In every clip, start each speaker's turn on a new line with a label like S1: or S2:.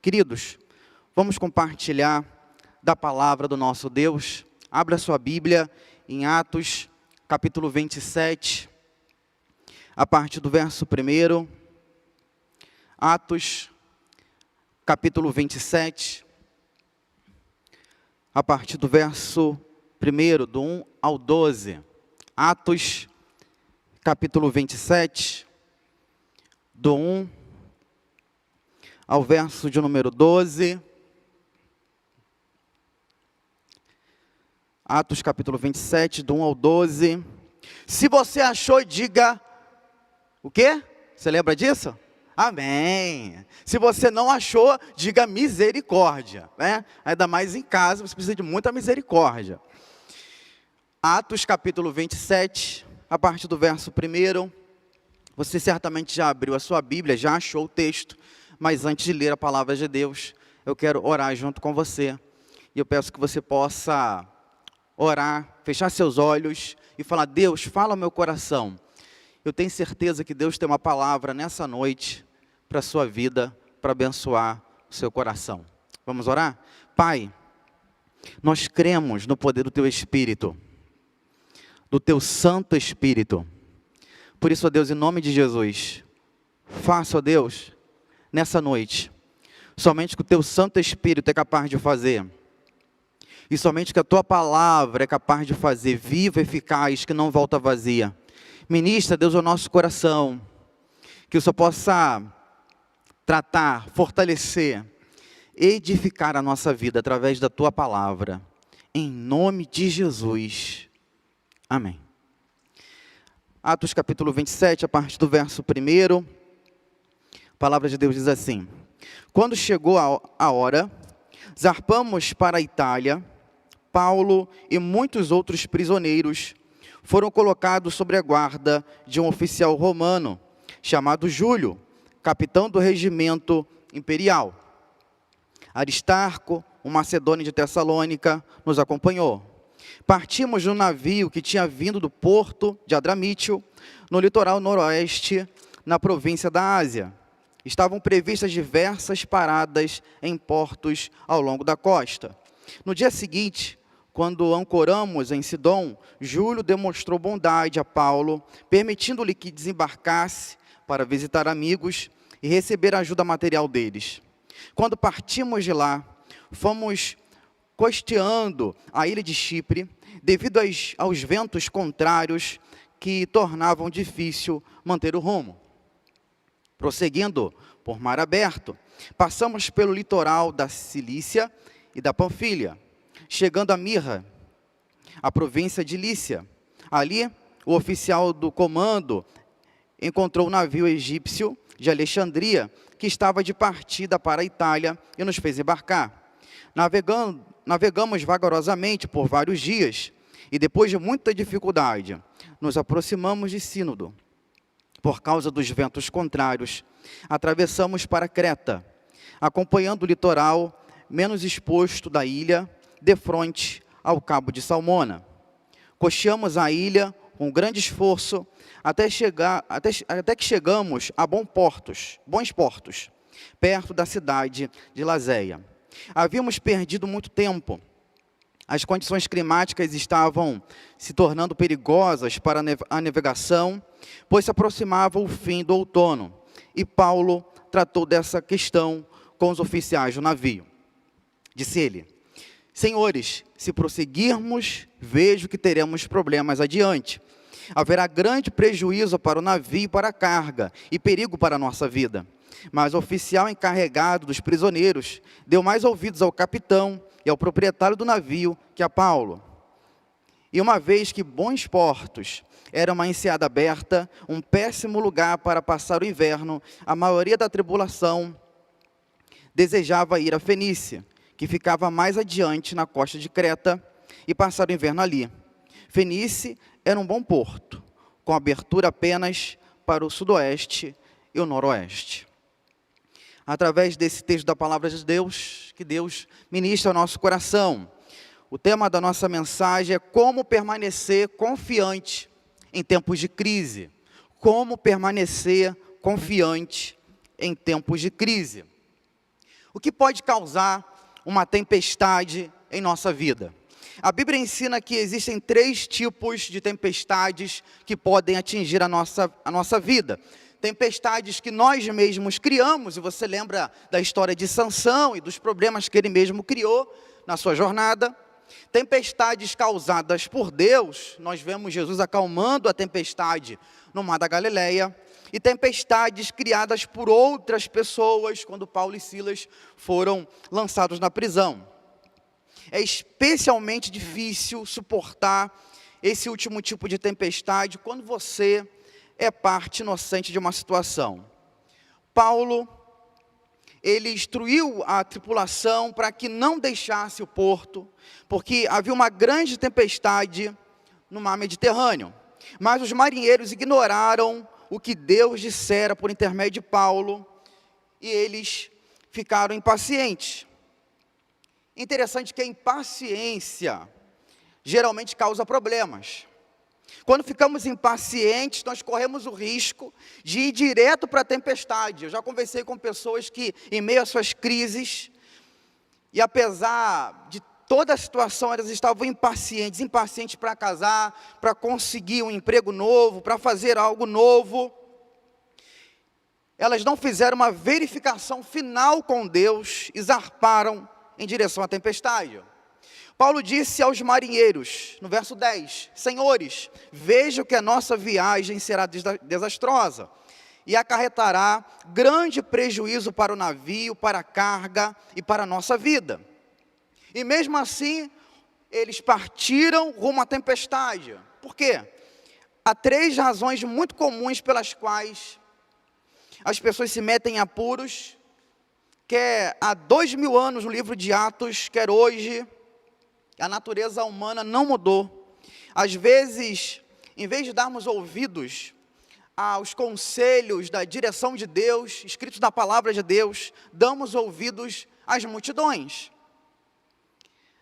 S1: Queridos, vamos compartilhar da palavra do nosso Deus. Abra sua Bíblia em Atos, capítulo 27, a partir do verso 1. Atos, capítulo 27, a partir do verso 1, do 1 ao 12. Atos, capítulo 27, do 1 ao verso de número 12. Atos, capítulo 27, do 1 ao 12. Se você achou, diga o quê? Você lembra disso? Amém. Se você não achou, diga misericórdia, né? Ainda mais em casa, você precisa de muita misericórdia. Atos, capítulo 27, a partir do verso 1. Você certamente já abriu a sua Bíblia, já achou o texto, mas antes de ler a palavra de Deus, eu quero orar junto com você. E eu peço que você possa orar, fechar seus olhos e falar: Deus, fala ao meu coração. Eu tenho certeza que Deus tem uma palavra nessa noite para a sua vida, para abençoar o seu coração. Vamos orar? Pai, nós cremos no poder do Teu Espírito, do Teu Santo Espírito. Por isso, ó Deus, em nome de Jesus, faça, ó Deus, nessa noite, somente o que o Teu Santo Espírito é capaz de fazer, e somente que a Tua palavra é capaz de fazer, viva, eficaz, que não volta vazia. Ministra, Deus, ao nosso coração, que o Senhor possa tratar, fortalecer, edificar a nossa vida através da Tua palavra, em nome de Jesus. Amém. Atos capítulo 27, a partir do verso 1, a palavra de Deus diz assim: quando chegou a hora, zarpamos para a Itália. Paulo e muitos outros prisioneiros foram colocados sobre a guarda de um oficial romano, chamado Júlio, capitão do regimento imperial. Aristarco, um macedônio de Tessalônica, nos acompanhou. Partimos de um navio que tinha vindo do porto de Adramítio, no litoral noroeste, na província da Ásia. Estavam previstas diversas paradas em portos ao longo da costa. No dia seguinte, quando ancoramos em Sidom, Júlio demonstrou bondade a Paulo, permitindo-lhe que desembarcasse para visitar amigos e receber a ajuda material deles. Quando partimos de lá, fomos costeando a ilha de Chipre, devido aos ventos contrários que tornavam difícil manter o rumo. Prosseguindo por mar aberto, passamos pelo litoral da Cilícia e da Panfilha, chegando a Mirra, a província de Lícia. Ali, o oficial do comando encontrou um navio egípcio de Alexandria, que estava de partida para a Itália, e nos fez embarcar. Navegamos vagarosamente por vários dias, e depois de muita dificuldade, nos aproximamos de Sínodo. Por causa dos ventos contrários, atravessamos para Creta, acompanhando o litoral menos exposto da ilha, de frente ao cabo de Salmona. Costeamos a ilha com grande esforço, até que chegamos a bons portos, perto da cidade de Lazéia. Havíamos perdido muito tempo. As condições climáticas estavam se tornando perigosas para a navegação, pois se aproximava o fim do outono, e Paulo tratou dessa questão com os oficiais do navio. Disse ele: Senhores, se prosseguirmos, vejo que teremos problemas adiante. Haverá grande prejuízo para o navio e para a carga, e perigo para a nossa vida. Mas o oficial encarregado dos prisioneiros deu mais ouvidos ao capitão e ao proprietário do navio que a Paulo. E uma vez que bons portos era uma enseada aberta, um péssimo lugar para passar o inverno, a maioria da tripulação desejava ir a Fenícia, que ficava mais adiante na costa de Creta, e passar o inverno ali. Fenícia era um bom porto, com abertura apenas para o sudoeste e o noroeste. Através desse texto da palavra de Deus, que Deus ministra ao nosso coração. O tema da nossa mensagem é como permanecer confiante em tempos de crise. Como permanecer confiante em tempos de crise. O que pode causar uma tempestade em nossa vida? A Bíblia ensina que existem 3 tipos de tempestades que podem atingir a nossa vida. Tempestades que nós mesmos criamos, e você lembra da história de Sansão e dos problemas que ele mesmo criou na sua jornada. Tempestades causadas por Deus, nós vemos Jesus acalmando a tempestade no Mar da Galileia. E tempestades criadas por outras pessoas, quando Paulo e Silas foram lançados na prisão. É especialmente difícil suportar esse último tipo de tempestade quando você é parte inocente de uma situação. Paulo, ele instruiu a tripulação para que não deixasse o porto, porque havia uma grande tempestade no mar Mediterrâneo. Mas os marinheiros ignoraram o que Deus dissera por intermédio de Paulo, e eles ficaram impacientes. Interessante que a impaciência geralmente causa problemas. Quando ficamos impacientes, nós corremos o risco de ir direto para a tempestade. Eu já conversei com pessoas que, em meio às suas crises, e apesar de toda a situação, elas estavam impacientes para casar, para conseguir um emprego novo, para fazer algo novo. Elas não fizeram uma verificação final com Deus e zarparam em direção à tempestade. Paulo disse aos marinheiros, no verso 10, Senhores, vejam que a nossa viagem será desastrosa e acarretará grande prejuízo para o navio, para a carga e para a nossa vida. E mesmo assim, eles partiram rumo à tempestade. Por quê? Há 3 razões muito comuns pelas quais as pessoas se metem em apuros, quer há 2000 anos no livro de Atos, quer hoje. A natureza humana não mudou. Às vezes, em vez de darmos ouvidos aos conselhos da direção de Deus, escritos na palavra de Deus, damos ouvidos às multidões.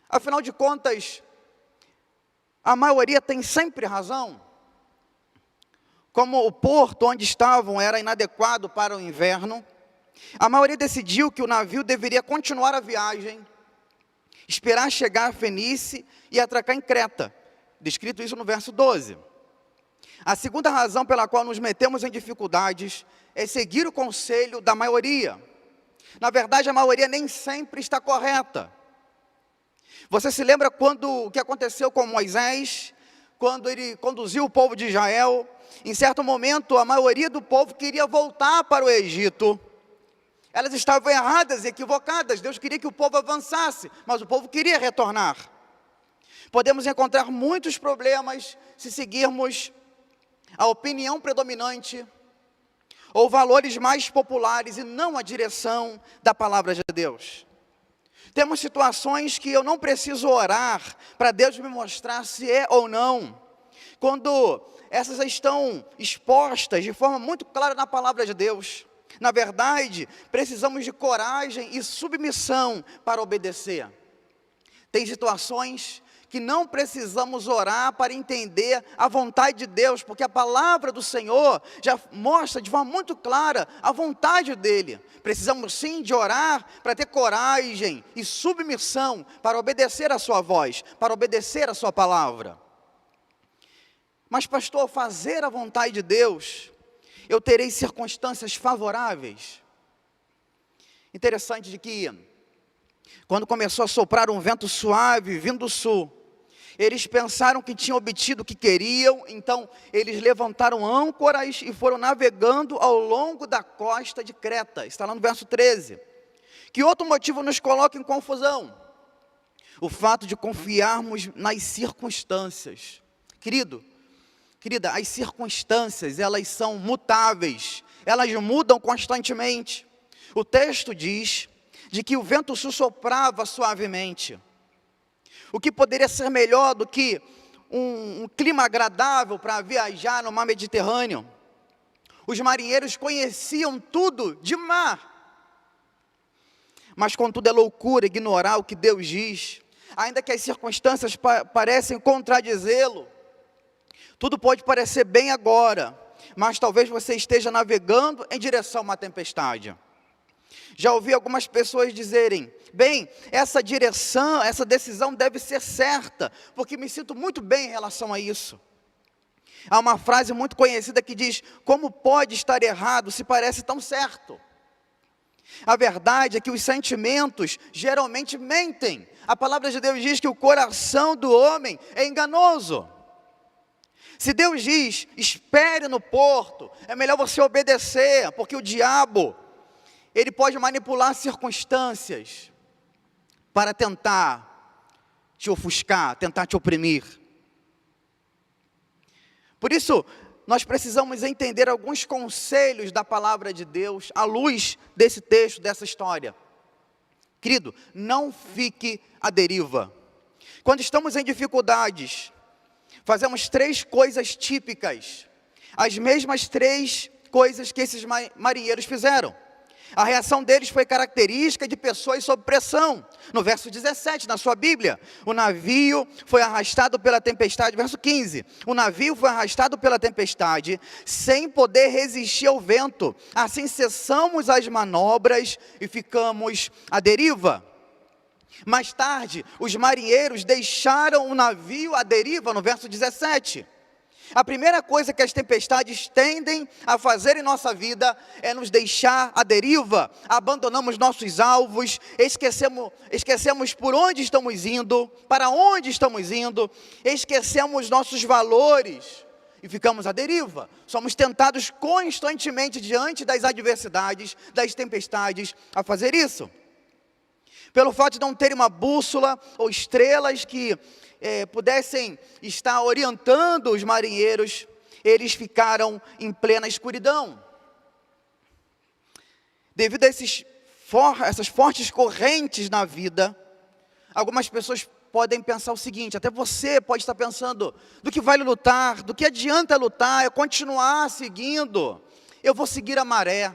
S1: Afinal de contas, a maioria tem sempre razão. Como o porto onde estavam era inadequado para o inverno, a maioria decidiu que o navio deveria continuar a viagem, esperar chegar a Fenícia e atracar em Creta. Descrito isso no verso 12. A segunda razão pela qual nos metemos em dificuldades é seguir o conselho da maioria. Na verdade, a maioria nem sempre está correta. Você se lembra o que aconteceu com Moisés, quando ele conduziu o povo de Israel? Em certo momento, a maioria do povo queria voltar para o Egito. Elas estavam erradas e equivocadas. Deus queria que o povo avançasse, mas o povo queria retornar. Podemos encontrar muitos problemas se seguirmos a opinião predominante ou valores mais populares e não a direção da palavra de Deus. Temos situações que eu não preciso orar para Deus me mostrar se é ou não, quando essas estão expostas de forma muito clara na palavra de Deus. Na verdade, precisamos de coragem e submissão para obedecer. Tem situações que não precisamos orar para entender a vontade de Deus, porque a palavra do Senhor já mostra de forma muito clara a vontade dEle. Precisamos sim de orar para ter coragem e submissão para obedecer a sua voz, para obedecer a sua palavra. Mas pastor, fazer a vontade de Deus, eu terei circunstâncias favoráveis. Interessante de que, quando começou a soprar um vento suave, vindo do sul, eles pensaram que tinham obtido o que queriam, então eles levantaram âncoras e foram navegando ao longo da costa de Creta. Está lá no verso 13. Que outro motivo nos coloca em confusão? O fato de confiarmos nas circunstâncias. Querida, as circunstâncias, elas são mutáveis, elas mudam constantemente. O texto diz de que o vento sul soprava suavemente. O que poderia ser melhor do que um clima agradável para viajar no mar Mediterrâneo? Os marinheiros conheciam tudo de mar. Mas contudo é loucura ignorar o que Deus diz, ainda que as circunstâncias parecem contradizê-lo. Tudo pode parecer bem agora, mas talvez você esteja navegando em direção a uma tempestade. Já ouvi algumas pessoas dizerem: bem, essa direção, essa decisão deve ser certa, porque me sinto muito bem em relação a isso. Há uma frase muito conhecida que diz: como pode estar errado se parece tão certo? A verdade é que os sentimentos geralmente mentem. A palavra de Deus diz que o coração do homem é enganoso. Se Deus diz: espere no porto, é melhor você obedecer, porque o diabo, ele pode manipular circunstâncias para tentar te ofuscar, tentar te oprimir. Por isso, nós precisamos entender alguns conselhos da palavra de Deus à luz desse texto, dessa história. Querido, não fique à deriva. Quando estamos em dificuldades, fazemos 3 coisas típicas, as mesmas 3 coisas que esses marinheiros fizeram. A reação deles foi característica de pessoas sob pressão. No verso 17, na sua Bíblia, o navio foi arrastado pela tempestade. Verso 15, o navio foi arrastado pela tempestade, sem poder resistir ao vento. Assim cessamos as manobras e ficamos à deriva. Mais tarde, os marinheiros deixaram o navio à deriva, no verso 17. A primeira coisa que as tempestades tendem a fazer em nossa vida é nos deixar à deriva. Abandonamos nossos alvos, esquecemos por onde estamos indo, para onde estamos indo, esquecemos nossos valores e ficamos à deriva. Somos tentados constantemente diante das adversidades, das tempestades, a fazer isso. Pelo fato de não terem uma bússola ou estrelas que pudessem estar orientando os marinheiros, eles ficaram em plena escuridão. Devido a essas fortes correntes na vida, algumas pessoas podem pensar o seguinte, até você pode estar pensando: do que vale lutar, do que adianta lutar, eu continuar seguindo, eu vou seguir a maré.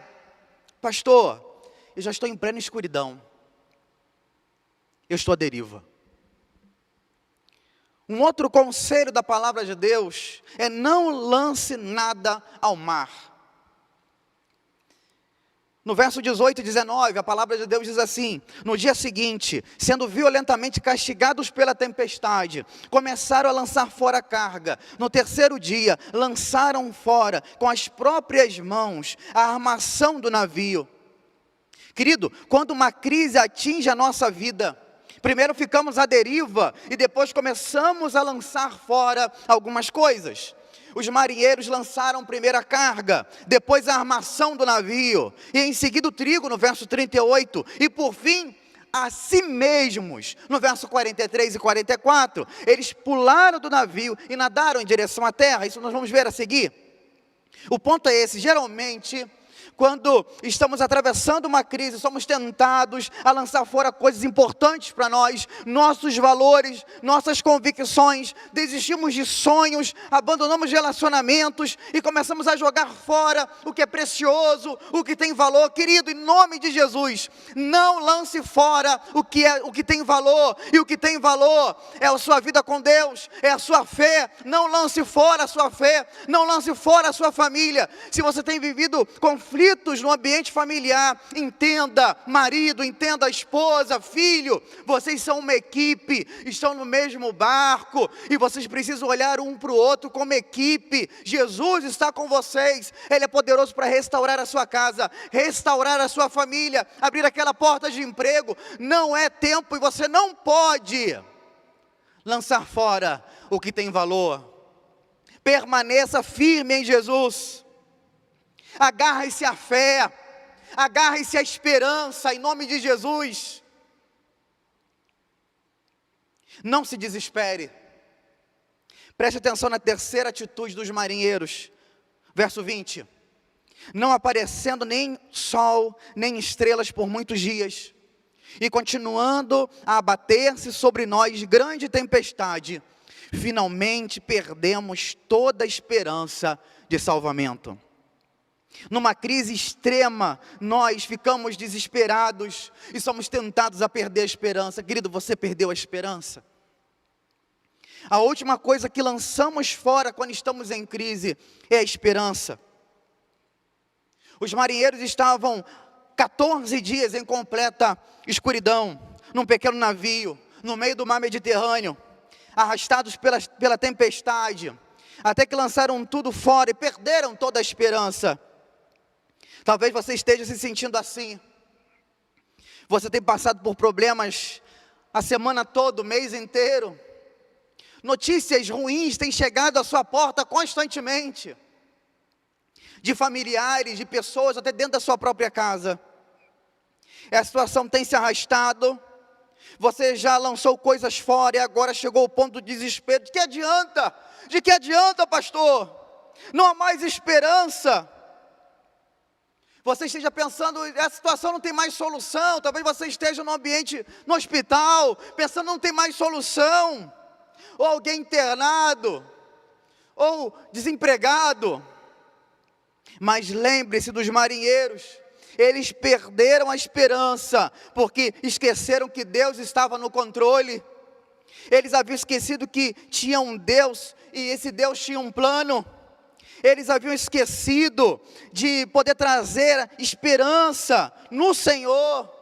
S1: Pastor, eu já estou em plena escuridão, eu estou à deriva. Um outro conselho da palavra de Deus é: não lance nada ao mar. No verso 18 e 19, a palavra de Deus diz assim: no dia seguinte, sendo violentamente castigados pela tempestade, começaram a lançar fora a carga. No terceiro dia, lançaram fora com as próprias mãos a armação do navio. Querido, quando uma crise atinge a nossa vida, primeiro ficamos à deriva e depois começamos a lançar fora algumas coisas. Os marinheiros lançaram primeiro a carga, depois a armação do navio, e em seguida o trigo, no verso 38, e por fim, a si mesmos, no verso 43 e 44, eles pularam do navio e nadaram em direção à terra. Isso nós vamos ver a seguir. O ponto é esse: geralmente, quando estamos atravessando uma crise, somos tentados a lançar fora coisas importantes para nós, nossos valores, nossas convicções, desistimos de sonhos, abandonamos relacionamentos e começamos a jogar fora o que é precioso, o que tem valor. Querido, em nome de Jesus, não lance fora o que tem valor, e o que tem valor é a sua vida com Deus, é a sua fé. Não lance fora a sua fé, não lance fora a sua família. Se você tem vivido conflitos no ambiente familiar, entenda, marido, entenda, esposa, filho, vocês são uma equipe, estão no mesmo barco, e vocês precisam olhar um para o outro como equipe. Jesus está com vocês, Ele é poderoso para restaurar a sua casa, restaurar a sua família, abrir aquela porta de emprego. Não é tempo, e você não pode lançar fora o que tem valor. Permaneça firme em Jesus. Agarre-se à fé, agarre-se à esperança, em nome de Jesus. Não se desespere. Preste atenção na terceira atitude dos marinheiros. Verso 20. Não aparecendo nem sol, nem estrelas por muitos dias, e continuando a abater-se sobre nós grande tempestade, finalmente perdemos toda a esperança de salvamento. Numa crise extrema, nós ficamos desesperados e somos tentados a perder a esperança. Querido, você perdeu a esperança? A última coisa que lançamos fora quando estamos em crise é a esperança. Os marinheiros estavam 14 dias em completa escuridão, num pequeno navio, no meio do mar Mediterrâneo, arrastados pela tempestade, até que lançaram tudo fora e perderam toda a esperança. Talvez você esteja se sentindo assim. Você tem passado por problemas a semana toda, o mês inteiro. Notícias ruins têm chegado à sua porta constantemente, de familiares, de pessoas, até dentro da sua própria casa. A situação tem se arrastado. Você já lançou coisas fora e agora chegou ao ponto do desespero. De que adianta? De que adianta, pastor? Não há mais esperança. Você esteja pensando, essa situação não tem mais solução. Talvez você esteja no ambiente, no hospital, pensando não tem mais solução. Ou alguém internado, ou desempregado. Mas lembre-se dos marinheiros. Eles perderam a esperança, porque esqueceram que Deus estava no controle. Eles haviam esquecido que tinha um Deus, e esse Deus tinha um plano. Eles haviam esquecido de poder trazer esperança no Senhor.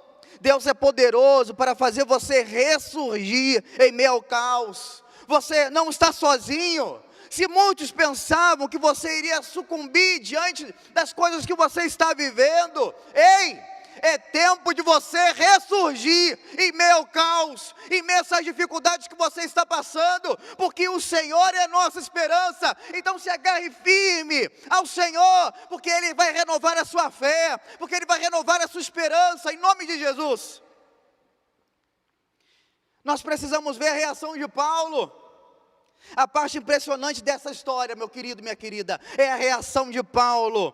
S1: Deus é poderoso para fazer você ressurgir em meio ao caos. Você não está sozinho. Se muitos pensavam que você iria sucumbir diante das coisas que você está vivendo, ei, é tempo de você ressurgir em meio ao caos, em meio a essas dificuldades que você está passando, porque o Senhor é a nossa esperança. Então se agarre firme ao Senhor, porque Ele vai renovar a sua fé, porque Ele vai renovar a sua esperança, em nome de Jesus. Nós precisamos ver a reação de Paulo. A parte impressionante dessa história, meu querido, minha querida, é a reação de Paulo,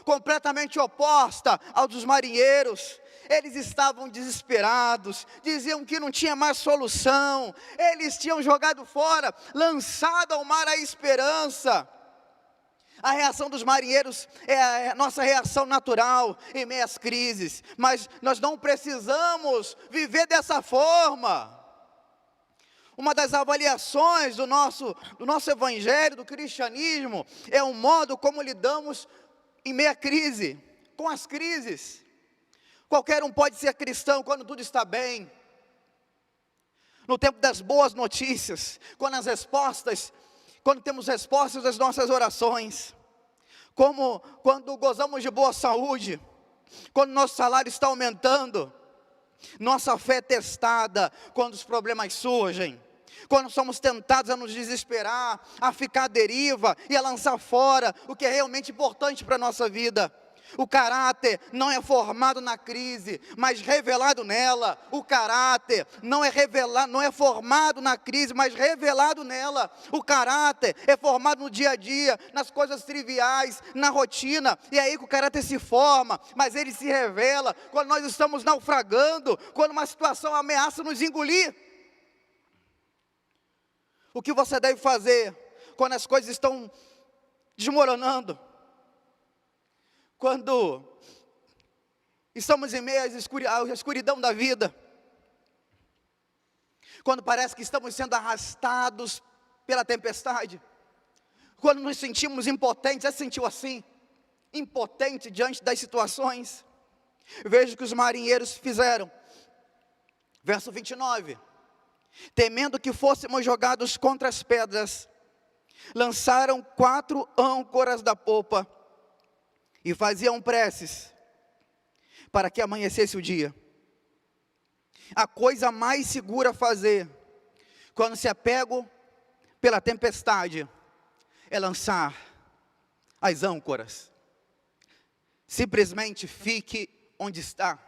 S1: completamente oposta aos dos marinheiros. Eles estavam desesperados, diziam que não tinha mais solução, eles tinham jogado fora, lançado ao mar a esperança. A reação dos marinheiros é a nossa reação natural em meio às crises, mas nós não precisamos viver dessa forma. Uma das avaliações do nosso evangelho, do cristianismo, é o modo como lidamos em meio à crise, com as crises. Qualquer um pode ser cristão quando tudo está bem. No tempo das boas notícias, quando temos respostas às nossas orações. Como quando gozamos de boa saúde, quando nosso salário está aumentando. Nossa fé é testada quando os problemas surgem. Quando somos tentados a nos desesperar, a ficar à deriva e a lançar fora o que é realmente importante para a nossa vida. O caráter não é formado na crise, mas revelado nela. O caráter não é formado na crise, mas revelado nela. O caráter é formado no dia a dia, nas coisas triviais, na rotina. E é aí que o caráter se forma, mas ele se revela quando nós estamos naufragando, quando uma situação ameaça nos engolir. O que você deve fazer quando as coisas estão desmoronando? Quando estamos em meio à escuridão da vida, quando parece que estamos sendo arrastados pela tempestade, quando nos sentimos impotentes. Já se sentiu assim? Impotente diante das situações? Veja o que os marinheiros fizeram. Verso 29. Temendo que fôssemos jogados contra as pedras, lançaram 4 âncoras da popa, e faziam preces, para que amanhecesse o dia. A coisa mais segura a fazer, quando se é pego pela tempestade, é lançar as âncoras. Simplesmente fique onde está.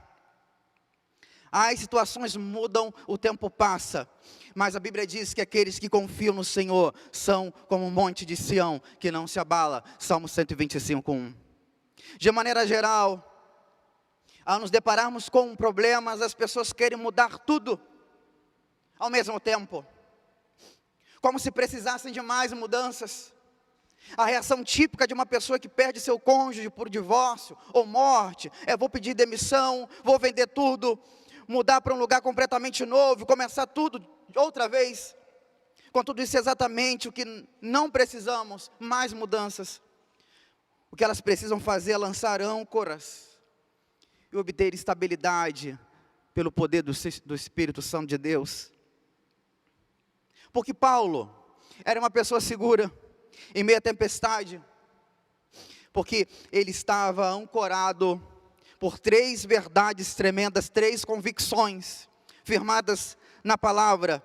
S1: As situações mudam, o tempo passa, mas a Bíblia diz que aqueles que confiam no Senhor são como um monte de Sião, que não se abala. Salmo 125:1. De maneira geral, ao nos depararmos com problemas, as pessoas querem mudar tudo ao mesmo tempo, como se precisassem de mais mudanças. A reação típica de uma pessoa que perde seu cônjuge por divórcio ou morte é: vou pedir demissão, vou vender tudo, mudar para um lugar completamente novo, começar tudo outra vez. Contudo, isso é exatamente o que não precisamos, mais mudanças. O que elas precisam fazer é lançar âncoras. e obter estabilidade pelo poder do Espírito Santo de Deus. Porque Paulo era uma pessoa segura em meio à tempestade, porque ele estava ancorado por 3 verdades tremendas, 3 convicções firmadas na palavra.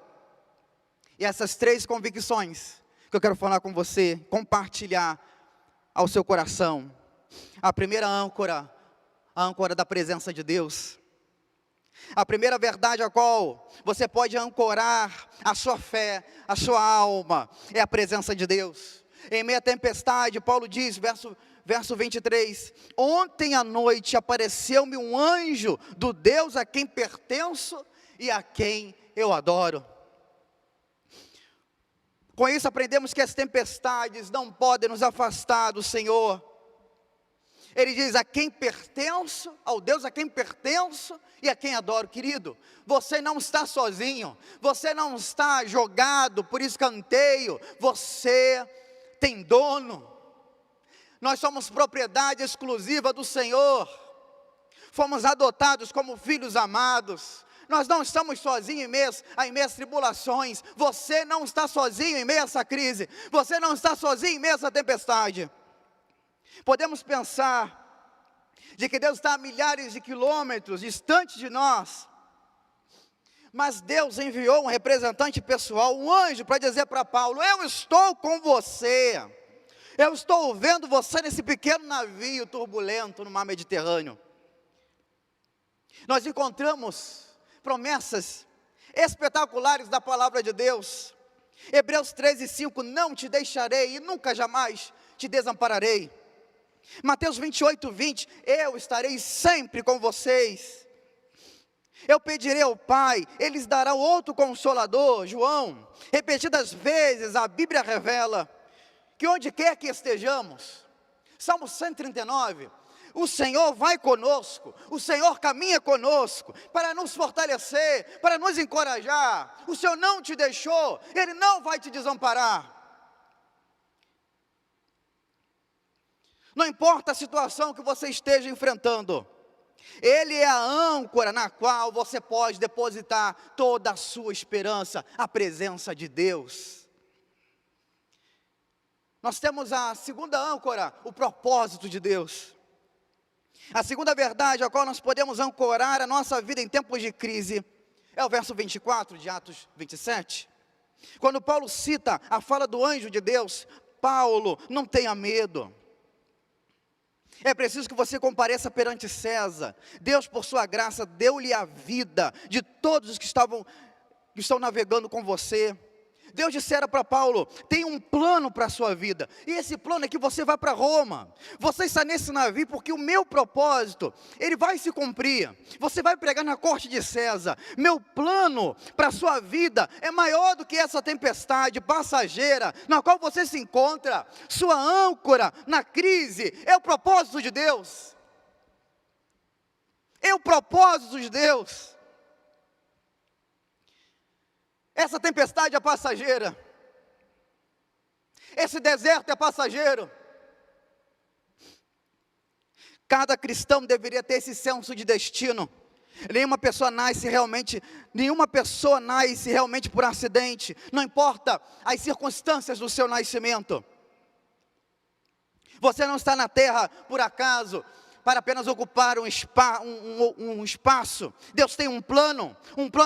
S1: E essas 3 convicções que eu quero falar com você, compartilhar ao seu coração. A primeira âncora, a âncora da presença de Deus. A primeira verdade a qual você pode ancorar a sua fé, a sua alma, é a presença de Deus. Em meio à tempestade, Paulo diz, verso 23, ontem à noite apareceu-me um anjo do Deus a quem pertenço e a quem eu adoro. Com isso aprendemos que as tempestades não podem nos afastar do Senhor. Ele diz, a quem pertenço, ao Deus a quem pertenço e a quem adoro. Querido, você não está sozinho, você não está jogado por escanteio, você tem dono. Nós somos propriedade exclusiva do Senhor, fomos adotados como filhos amados. Nós não estamos sozinhos em meio às tribulações. Você não está sozinho em meio a essa crise. Você não está sozinho em meio a essa tempestade. Podemos pensar de que Deus está a milhares de quilômetros distante de nós, mas Deus enviou um representante pessoal, um anjo, para dizer para Paulo, eu estou com você, eu estou vendo você nesse pequeno navio turbulento no mar Mediterrâneo. Nós encontramos promessas espetaculares da palavra de Deus. Hebreus 13:5, não te deixarei e nunca jamais te desampararei. Mateus 28:20, eu estarei sempre com vocês. Eu pedirei ao Pai, Ele lhes dará outro Consolador. João, repetidas vezes a Bíblia revela que onde quer que estejamos, Salmo 139, o Senhor vai conosco, o Senhor caminha conosco, para nos fortalecer, para nos encorajar. O Senhor não te deixou, Ele não vai te desamparar. Não importa a situação que você esteja enfrentando, Ele é a âncora na qual você pode depositar toda a sua esperança, a presença de Deus. Nós temos a segunda âncora, o propósito de Deus. A segunda verdade a qual nós podemos ancorar a nossa vida em tempos de crise, é o verso 24 de Atos 27. Quando Paulo cita a fala do anjo de Deus, Paulo, não tenha medo. É preciso que você compareça perante César. Deus, por sua graça, deu-lhe a vida de todos os que estão navegando com você. Deus dissera para Paulo, tem um plano para a sua vida, e esse plano é que você vá para Roma. Você está nesse navio porque o meu propósito, ele vai se cumprir. Você vai pregar na corte de César. Meu plano para a sua vida é maior do que essa tempestade passageira na qual você se encontra. Sua âncora na crise é o propósito de Deus. É o propósito de Deus. Essa tempestade é passageira. Esse deserto é passageiro. Cada cristão deveria ter esse senso de destino. Nenhuma pessoa nasce realmente por acidente. Não importa as circunstâncias do seu nascimento. Você não está na terra por acaso, para apenas ocupar um espaço. Deus tem um plano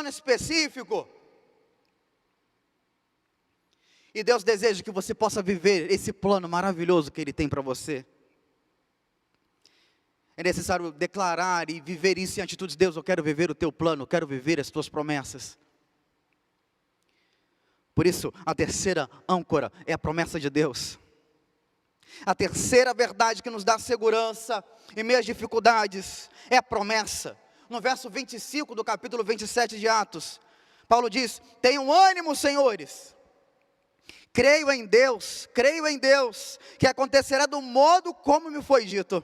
S1: específico. E Deus deseja que você possa viver esse plano maravilhoso que Ele tem para você. É necessário declarar e viver isso em atitudes. Deus, eu quero viver o teu plano, eu quero viver as tuas promessas. Por isso, a terceira âncora é a promessa de Deus. A terceira verdade que nos dá segurança em meio às dificuldades é a promessa. No verso 25 do capítulo 27 de Atos, Paulo diz, tenham ânimo, senhores. Creio em Deus, que acontecerá do modo como me foi dito.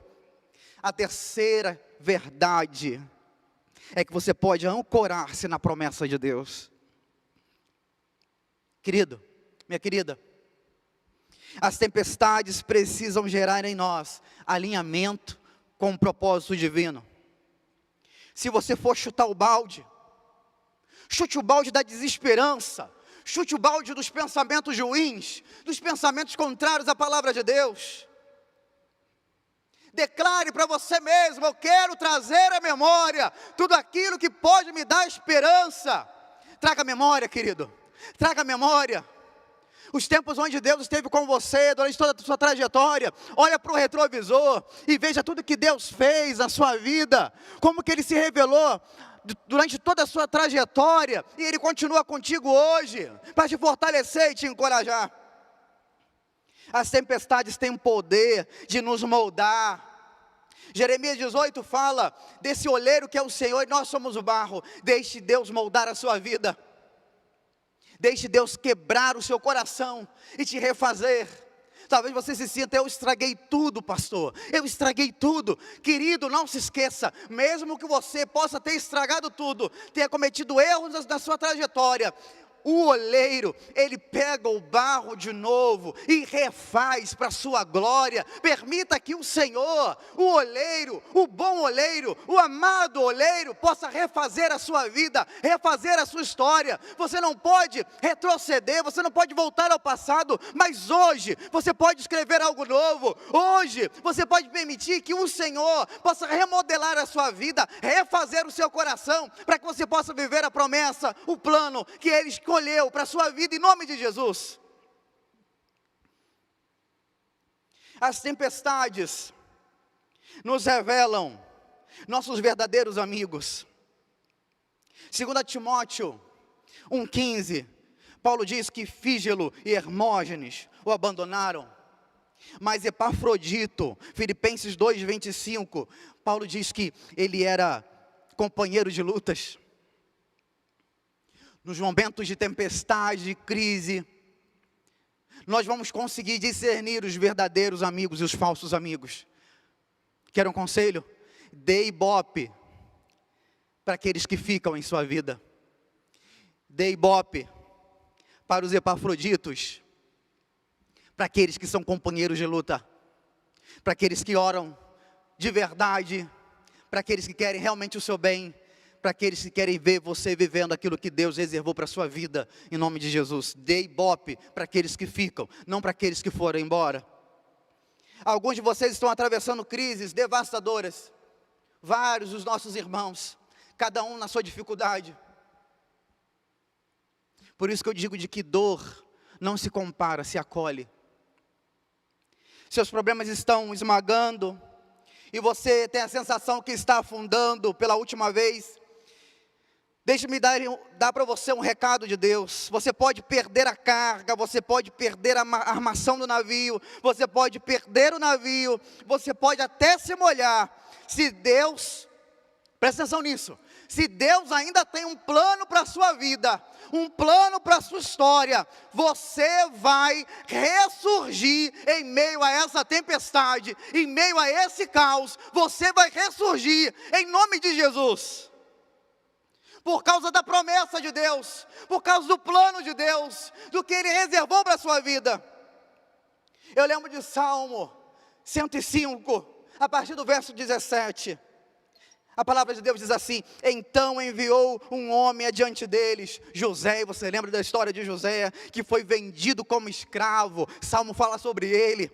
S1: A terceira verdade é que você pode ancorar-se na promessa de Deus. Querido, minha querida, as tempestades precisam gerar em nós alinhamento com o propósito divino. Se você for chutar o balde, chute o balde da desesperança, chute o balde dos pensamentos ruins, dos pensamentos contrários à palavra de Deus. Declare para você mesmo: eu quero trazer à memória tudo aquilo que pode me dar esperança. Traga a memória, querido, traga a memória os tempos onde Deus esteve com você durante toda a sua trajetória. Olha para o retrovisor e veja tudo que Deus fez na sua vida, como que Ele se revelou durante toda a sua trajetória, e Ele continua contigo hoje, para te fortalecer e te encorajar. As tempestades têm o poder de nos moldar. Jeremias 18 fala desse oleiro que é o Senhor e nós somos o barro. Deixe Deus moldar a sua vida. Deixe Deus quebrar o seu coração e te refazer. Talvez você se sinta: eu estraguei tudo, pastor, eu estraguei tudo. Querido, não se esqueça, mesmo que você possa ter estragado tudo, tenha cometido erros na sua trajetória, o oleiro, ele pega o barro de novo e refaz para a sua glória. Permita que o Senhor, o oleiro, o bom oleiro, o amado oleiro, possa refazer a sua vida, refazer a sua história. Você não pode retroceder, você não pode voltar ao passado, mas hoje você pode escrever algo novo. Hoje você pode permitir que o Senhor possa remodelar a sua vida, refazer o seu coração, para que você possa viver a promessa, o plano que Ele escolheu para a sua vida, em nome de Jesus. As tempestades nos revelam nossos verdadeiros amigos. 2 Timóteo 1,15, Paulo diz que Fígelo e Hermógenes o abandonaram, mas Epafrodito, Filipenses 2,25, Paulo diz que ele era companheiro de lutas. Nos momentos de tempestade, de crise, nós vamos conseguir discernir os verdadeiros amigos e os falsos amigos. Quer um conselho? Dê ibope para aqueles que ficam em sua vida. Dê ibope para os Epafroditos, para aqueles que são companheiros de luta, para aqueles que oram de verdade, para aqueles que querem realmente o seu bem, para aqueles que querem ver você vivendo aquilo que Deus reservou para a sua vida, em nome de Jesus. Dê ibope para aqueles que ficam, não para aqueles que foram embora. Alguns de vocês estão atravessando crises devastadoras, vários dos nossos irmãos, cada um na sua dificuldade. Por isso que eu digo de que dor não se compara, se acolhe. Seus problemas estão esmagando, e você tem a sensação que está afundando pela última vez. Deixe-me dar para você um recado de Deus. Você pode perder a carga, você pode perder a armação do navio, você pode perder o navio, você pode até se molhar. Se Deus, presta atenção nisso, se Deus ainda tem um plano para a sua vida, um plano para a sua história, você vai ressurgir em meio a essa tempestade, em meio a esse caos, você vai ressurgir em nome de Jesus. Por causa da promessa de Deus, por causa do plano de Deus, do que Ele reservou para a sua vida. Eu lembro de Salmo 105, a partir do verso 17. A palavra de Deus diz assim: então enviou um homem adiante deles, José. E você lembra da história de José, que foi vendido como escravo. Salmo fala sobre ele.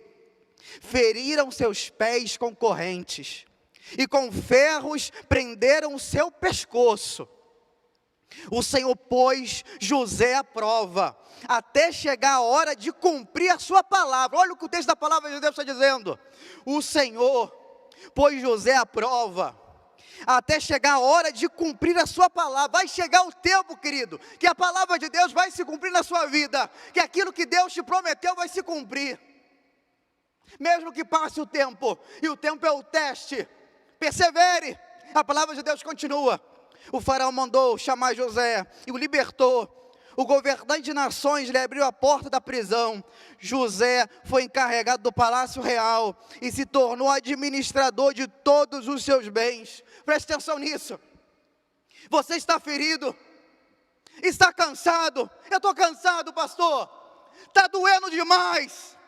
S1: Feriram seus pés com correntes, e com ferros prenderam o seu pescoço. O Senhor pôs José à prova, até chegar a hora de cumprir a sua palavra. Olha o que o texto da palavra de Deus está dizendo. O Senhor pôs José à prova, até chegar a hora de cumprir a sua palavra. Vai chegar o tempo, querido, que a palavra de Deus vai se cumprir na sua vida, que aquilo que Deus te prometeu vai se cumprir. Mesmo que passe o tempo, e o tempo é o teste, persevere. A palavra de Deus continua. O faraó mandou chamar José e o libertou. O governante de nações lhe abriu a porta da prisão. José foi encarregado do palácio real e se tornou administrador de todos os seus bens. Preste atenção nisso. Você está ferido, está cansado. Eu estou cansado, pastor, está doendo demais.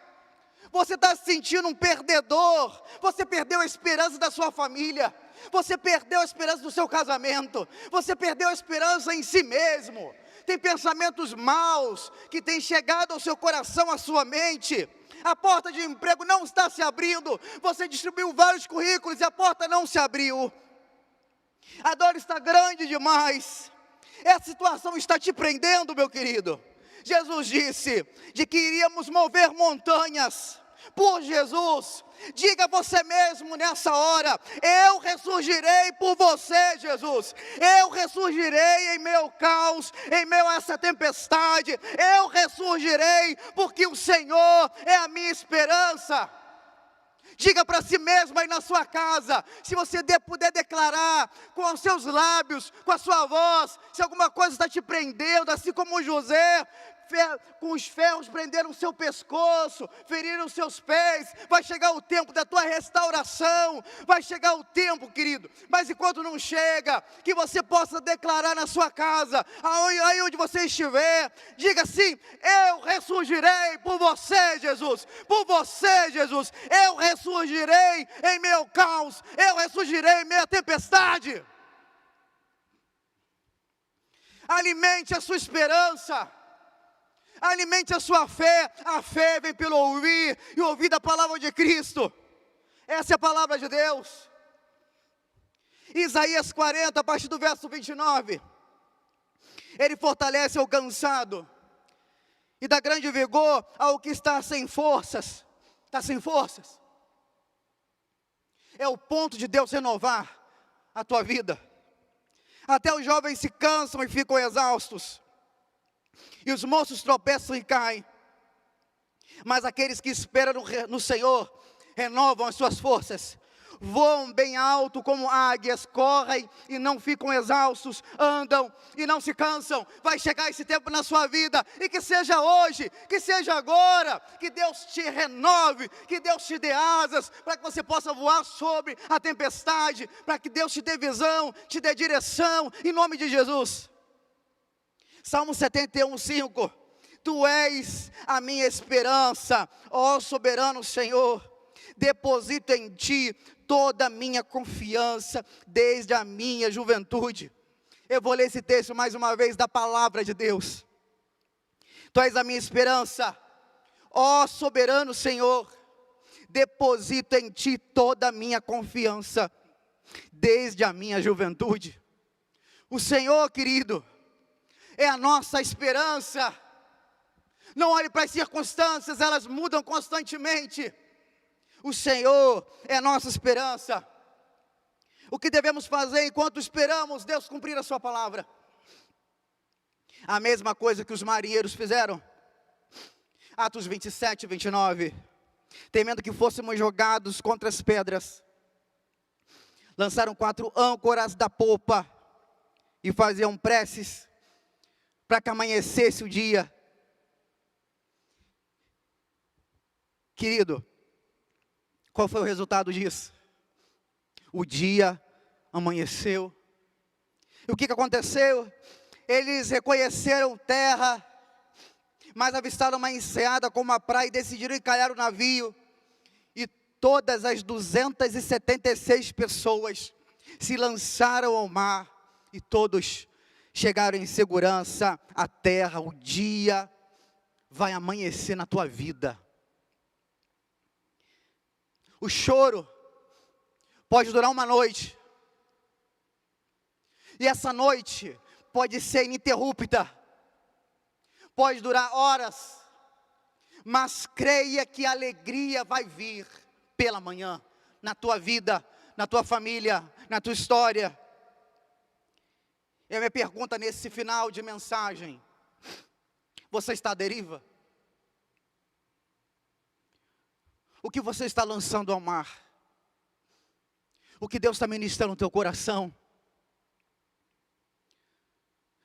S1: Você está se sentindo um perdedor. Você perdeu a esperança da sua família. Você perdeu a esperança do seu casamento. Você perdeu a esperança em si mesmo. Tem pensamentos maus que têm chegado ao seu coração, à sua mente. A porta de emprego não está se abrindo. Você distribuiu vários currículos e a porta não se abriu. A dor está grande demais. Essa situação está te prendendo, meu querido. Jesus disse de que iríamos mover montanhas por Jesus. Diga a você mesmo nessa hora: eu ressurgirei por você, Jesus. Eu ressurgirei em meu caos, em meio a essa tempestade. Eu ressurgirei porque o Senhor é a minha esperança. Diga para si mesmo aí na sua casa, se você puder declarar com os seus lábios, com a sua voz, se alguma coisa está te prendendo, assim como José, com os ferros prenderam o seu pescoço, feriram os seus pés. Vai chegar o tempo da tua restauração, vai chegar o tempo, querido, mas enquanto não chega, que você possa declarar na sua casa, aí onde você estiver, diga assim: eu ressurgirei por você, Jesus, por você, Jesus. Eu ressurgirei em meu caos, eu ressurgirei em minha tempestade. Alimente a sua esperança. Alimente a sua fé. A fé vem pelo ouvir, e ouvir da palavra de Cristo. Essa é a palavra de Deus. Isaías 40, a partir do verso 29. Ele fortalece o cansado e dá grande vigor ao que está sem forças. Está sem forças. É o ponto de Deus renovar a tua vida. Até os jovens se cansam e ficam exaustos, e os moços tropeçam e caem. Mas aqueles que esperam no Senhor renovam as suas forças. Voam bem alto como águias, correm e não ficam exaustos, andam e não se cansam. Vai chegar esse tempo na sua vida, e que seja hoje, que seja agora, que Deus te renove, que Deus te dê asas, para que você possa voar sobre a tempestade, para que Deus te dê visão, te dê direção, em nome de Jesus. Salmo 71, 5. Tu és a minha esperança, ó soberano Senhor. Deposito em ti toda a minha confiança desde a minha juventude. Eu vou ler esse texto mais uma vez da palavra de Deus. Tu és a minha esperança, ó soberano Senhor. Deposito em ti toda a minha confiança desde a minha juventude. O Senhor, querido, é a nossa esperança. Não olhe para as circunstâncias, elas mudam constantemente. O Senhor é a nossa esperança. O que devemos fazer enquanto esperamos Deus cumprir a sua palavra? A mesma coisa que os marinheiros fizeram. Atos 27, 29. Temendo que fôssemos jogados contra as pedras, lançaram 4 âncoras da popa e faziam preces para que amanhecesse o dia. Querido, qual foi o resultado disso? O dia amanheceu. E o que aconteceu? Eles reconheceram terra, mas avistaram uma enseada com uma praia e decidiram encalhar o navio. E todas as 276 pessoas se lançaram ao mar, e todos chegaram em segurança à terra. O dia vai amanhecer na tua vida. O choro pode durar uma noite, e essa noite pode ser ininterrupta, pode durar horas, mas creia que a alegria vai vir pela manhã, na tua vida, na tua família, na tua história. E a minha pergunta nesse final de mensagem: você está à deriva? O que você está lançando ao mar? O que Deus está ministrando no teu coração?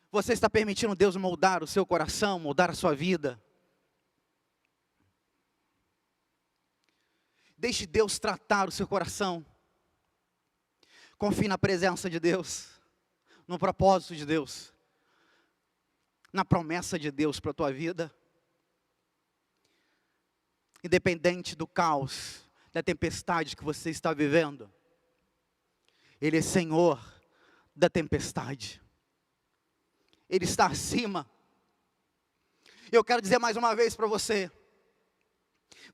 S1: Você está permitindo Deus moldar o seu coração, moldar a sua vida? Deixe Deus tratar o seu coração. Confie na presença de Deus, no propósito de Deus, na promessa de Deus para a tua vida. independente do caos, da tempestade que você está vivendo. Ele é Senhor da tempestade. Ele está acima. Eu quero dizer mais uma vez para você,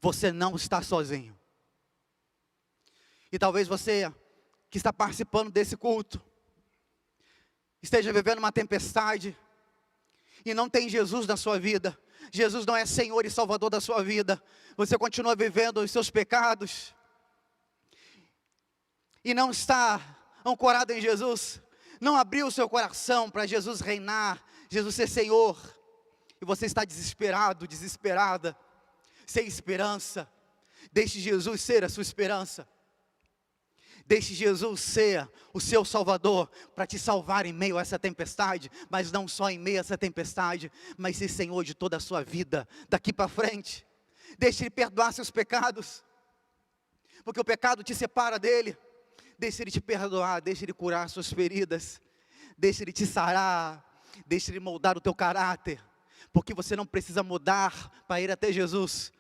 S1: você não está sozinho. E talvez você que está participando desse culto, esteja vivendo uma tempestade, e não tem Jesus na sua vida. Jesus não é Senhor e Salvador da sua vida. Você continua vivendo os seus pecados, e não está ancorado em Jesus. Não abriu o seu coração para Jesus reinar, Jesus ser Senhor. E você está desesperado, desesperada, sem esperança. Deixe Jesus ser a sua esperança. Deixe Jesus ser o seu Salvador, para te salvar em meio a essa tempestade, mas não só em meio a essa tempestade, mas ser Senhor de toda a sua vida, daqui para frente. Deixe Ele perdoar seus pecados, porque o pecado te separa dEle. Deixe Ele te perdoar, deixe Ele curar suas feridas, deixe Ele te sarar, deixe Ele moldar o teu caráter, porque você não precisa mudar para ir até Jesus,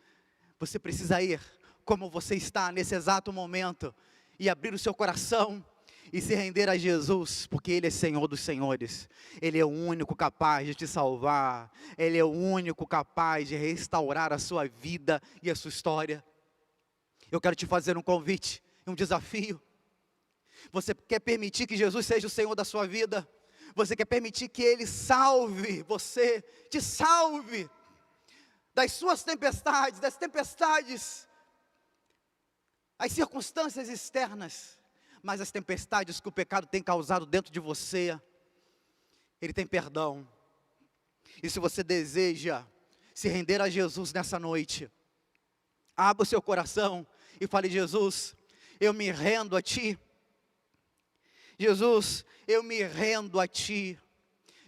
S1: você precisa ir como você está nesse exato momento, e abrir o seu coração, e se render a Jesus, porque Ele é Senhor dos senhores. Ele é o único capaz de te salvar, Ele é o único capaz de restaurar a sua vida e a sua história. Eu quero te fazer um convite, um desafio. Você quer permitir que Jesus seja o Senhor da sua vida? Você quer permitir que Ele salve você, te salve das suas tempestades, das tempestades, as circunstâncias externas, mas as tempestades que o pecado tem causado dentro de você, Ele tem perdão. E se você deseja se render a Jesus nessa noite, abra o seu coração e fale: Jesus, eu me rendo a Ti. Jesus, eu me rendo a Ti.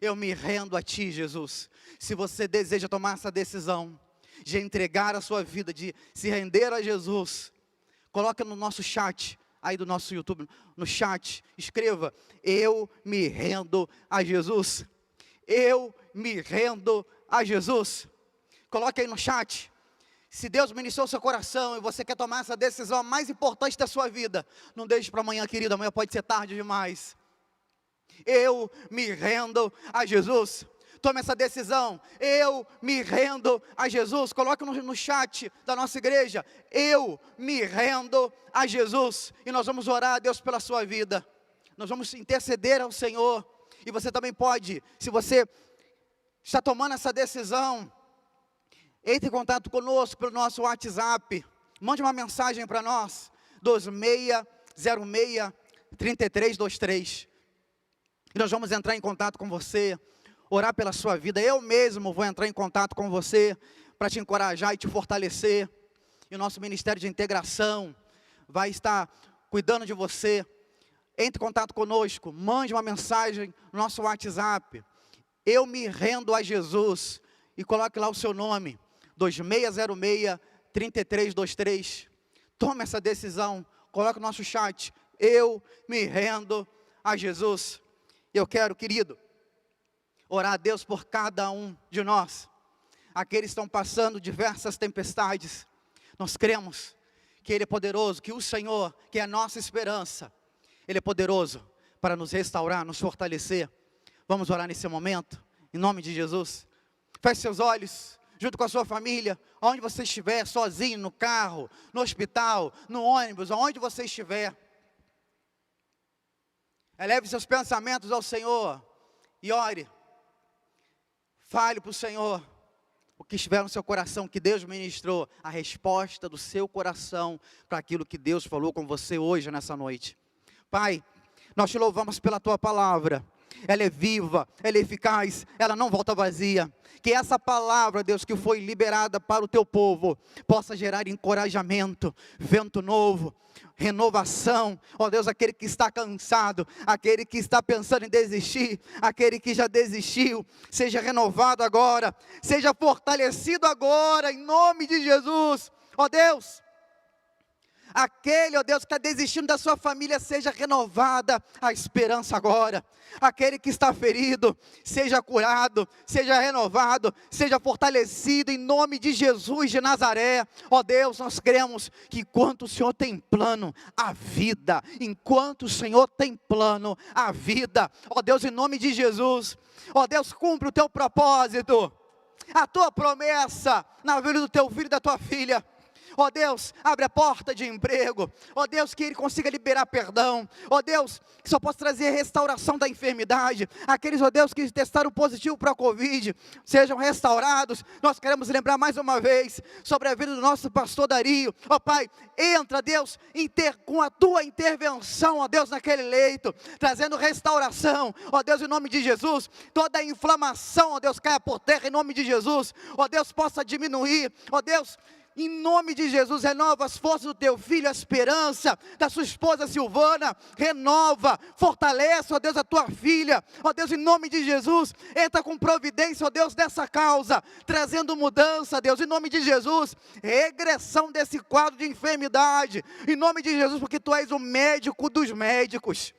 S1: Eu me rendo a Ti, Jesus. Se você deseja tomar essa decisão de entregar a sua vida, de se render a Jesus, coloca no nosso chat, aí do nosso YouTube, no chat, escreva: eu me rendo a Jesus. Eu me rendo a Jesus. Coloque aí no chat. Se Deus ministrou seu coração e você quer tomar essa decisão mais importante da sua vida, não deixe para amanhã, querido, amanhã pode ser tarde demais. Eu me rendo a Jesus. Tome essa decisão. Eu me rendo a Jesus. Coloque no chat da nossa igreja: eu me rendo a Jesus. E nós vamos orar a Deus pela sua vida. Nós vamos interceder ao Senhor. E você também pode, se você está tomando essa decisão, entre em contato conosco pelo nosso WhatsApp. Mande uma mensagem para nós: 2606-3323. E nós vamos entrar em contato com você, orar pela sua vida. Eu mesmo vou entrar em contato com você para te encorajar e te fortalecer. E o nosso Ministério de Integração vai estar cuidando de você. Entre em contato conosco, mande uma mensagem no nosso WhatsApp: eu me rendo a Jesus, e coloque lá o seu nome, 2606-3323. Tome essa decisão, coloque no nosso chat: eu me rendo a Jesus. Eu quero, querido, orar a Deus por cada um de nós, aqueles que estão passando diversas tempestades. Nós cremos que Ele é poderoso, que o Senhor, que é a nossa esperança, Ele é poderoso para nos restaurar, nos fortalecer. Vamos orar nesse momento, em nome de Jesus. Feche seus olhos, junto com a sua família, onde você estiver, sozinho, no carro, no hospital, no ônibus, aonde você estiver. Eleve seus pensamentos ao Senhor e ore. Fale para o Senhor o que estiver no seu coração, que Deus ministrou, a resposta do seu coração para aquilo que Deus falou com você hoje, nessa noite. Pai, nós te louvamos pela Tua palavra. Ela é viva, ela é eficaz, ela não volta vazia. Que essa palavra, Deus, que foi liberada para o Teu povo, possa gerar encorajamento, vento novo, renovação. Ó Deus, aquele que está cansado, aquele que está pensando em desistir, aquele que já desistiu, seja renovado agora, seja fortalecido agora, em nome de Jesus. Ó Deus, Aquele, ó Deus, que está desistindo da sua família, seja renovada a esperança agora. Aquele que está ferido, seja curado, seja renovado, seja fortalecido em nome de Jesus de Nazaré. Ó Deus, nós cremos que enquanto o Senhor tem plano, a vida. Enquanto o Senhor tem plano, a vida. Ó Deus, em nome de Jesus. Ó Deus, cumpre o teu propósito, a tua promessa na vida do teu filho e da tua filha. Ó Deus, abre a porta de emprego. Ó Deus, que Ele consiga liberar perdão. Ó Deus, que só possa trazer restauração da enfermidade. Aqueles, ó Deus, que testaram positivo para a Covid, sejam restaurados. Nós queremos lembrar mais uma vez sobre a vida do nosso pastor Dario. Ó Pai, entra, Deus, com a tua intervenção, ó Deus, naquele leito, trazendo restauração. Ó Deus, em nome de Jesus, toda a inflamação, ó Deus, caia por terra em nome de Jesus. Ó Deus, possa diminuir. Ó Deus, em nome de Jesus, renova as forças do teu filho, a esperança da sua esposa Silvana, renova, fortalece, ó Deus, a tua filha, ó Deus, em nome de Jesus, entra com providência, ó Deus, dessa causa, trazendo mudança, Deus, em nome de Jesus, regressão desse quadro de enfermidade, em nome de Jesus, porque tu és o médico dos médicos,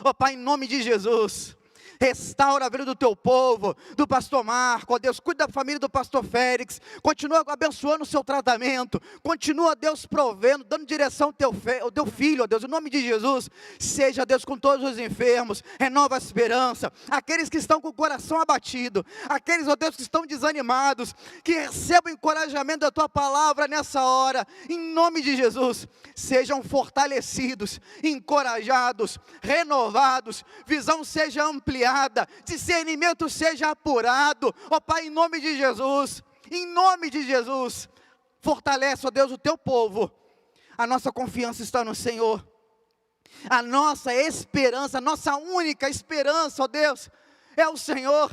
S1: ó Pai, em nome de Jesus. Restaura a vida do teu povo, do pastor Marco, ó Deus, cuida da família do pastor Félix, continua abençoando o seu tratamento, continua, Deus, provendo, dando direção ao teu filho, ó Deus, em nome de Jesus, seja, Deus, com todos os enfermos, renova a esperança, aqueles que estão com o coração abatido, aqueles, ó Deus, que estão desanimados, que recebam encorajamento da tua palavra nessa hora, em nome de Jesus, sejam fortalecidos, encorajados, renovados, visão seja ampliada, discernimento seja apurado, ó Pai, em nome de Jesus, fortalece, ó Deus, o teu povo, a nossa confiança está no Senhor, a nossa esperança, a nossa única esperança, ó Deus, é o Senhor,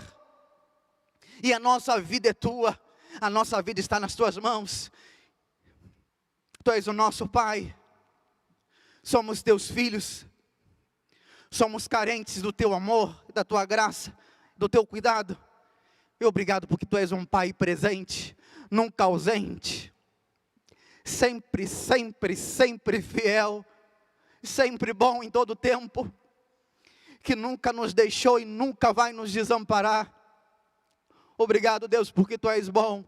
S1: e a nossa vida é tua, a nossa vida está nas tuas mãos, tu és o nosso Pai, somos teus filhos, somos carentes do teu amor, da tua graça, do teu cuidado. E obrigado porque tu és um Pai presente, nunca ausente. Sempre, sempre, sempre fiel. Sempre bom em todo tempo. Que nunca nos deixou e nunca vai nos desamparar. Obrigado, Deus, porque tu és bom.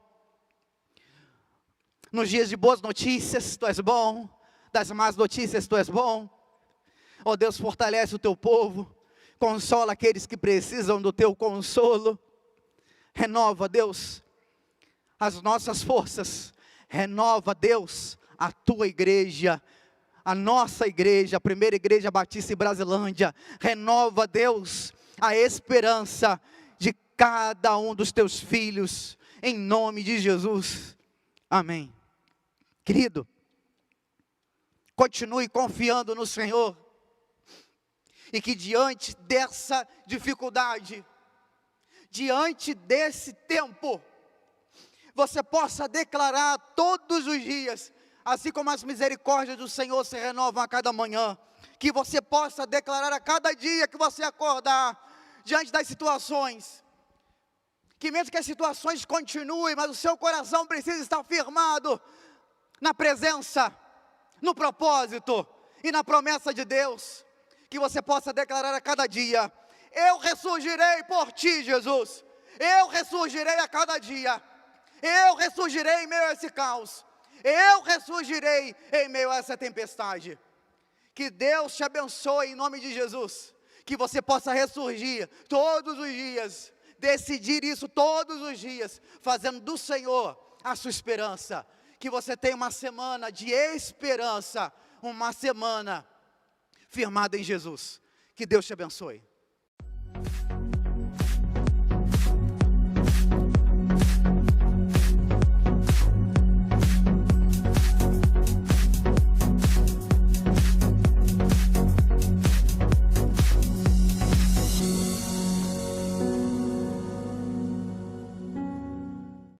S1: Nos dias de boas notícias, tu és bom. Das más notícias, tu és bom. Ó Deus, fortalece o teu povo, consola aqueles que precisam do teu consolo, renova, Deus, as nossas forças, renova, Deus, a tua igreja, a nossa igreja, a primeira igreja Batista em Brasilândia, renova, Deus, a esperança de cada um dos teus filhos, em nome de Jesus, amém. Querido, continue confiando no Senhor, e que diante dessa dificuldade, diante desse tempo, você possa declarar todos os dias, assim como as misericórdias do Senhor se renovam a cada manhã, que você possa declarar a cada dia que você acordar, diante das situações, que mesmo que as situações continuem, mas o seu coração precisa estar firmado na presença, no propósito e na promessa de Deus, que você possa declarar a cada dia: eu ressurgirei por ti, Jesus, eu ressurgirei a cada dia, eu ressurgirei em meio a esse caos, eu ressurgirei em meio a essa tempestade. Que Deus te abençoe em nome de Jesus, que você possa ressurgir todos os dias, decidir isso todos os dias, fazendo do Senhor a sua esperança, que você tenha uma semana de esperança, uma semana firmada em Jesus. Que Deus te abençoe.